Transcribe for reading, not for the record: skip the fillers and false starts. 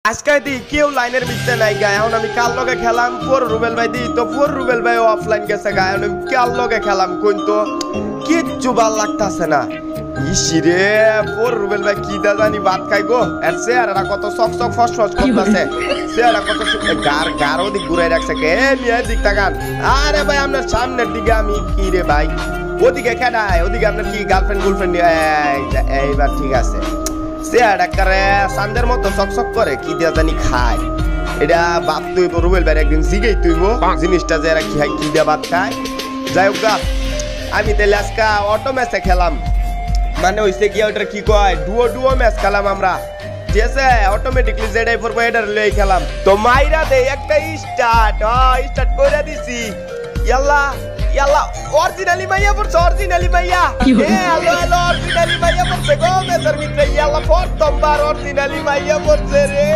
আজকে দি কেউ লাইনের মিটতে নাই গায়। এখন আমি কার লগে খেলাম ফোর রুবেল ভাই দি তো ফোর রুবেল ভাই অফলাইন গেছে গায়। এখন আমি কার লগে খেলাম কোন তো কিচ্ছু ভাল লাগতাছে না। ইসিরে ফোর রুবেল ভাই কি দা জানি ভাত খাই গো। আর চেহারাটা কত চক চক ফস ফস করতেছে। চেহারা কত গার ওদিক ঘুরাই রাখছে কে মিয়া দিক তাকান। আরে ভাই আপনার সামনের দিকে আমি কি রে ভাই ওদিকে খেলায় ওদিকে আপনার কি গার্লফ্রেন্ড এইবার ঠিক আছে। চেহারা করে সান্দের মতো চকচক করে কি দিয়া জানি খায়। এটা বাপ তুইব রুবেল ভাই একদিন জিগেই তুইব জিনিসটা যে এরা কি দিয়া ভাত খায়। যাই হোক আমি তাহলে আজকে অটো ম্যাচে খেলাম, মানে হইছে কি ওটা কি কয় ডুও ম্যাচ খেলাম আমরা, ঠিক আছে অটোমেটিকলি যেটাই পড়বো এটার লই খেলাম। তো মাইরা দে একটা স্টার্ট করে দিছি। ইয়াল্লা ইয়াল্লা অরিজিনালি মাইয়া পড়ছে অরিজিনালি মাইয়া। হ্যালো অরিজিনালি মাইয়া পড়ছে গো মেসের মিত্রে। ইয়াল্লা প্রথমবার অরিজিনালি মাইয়া পড়ছে রে।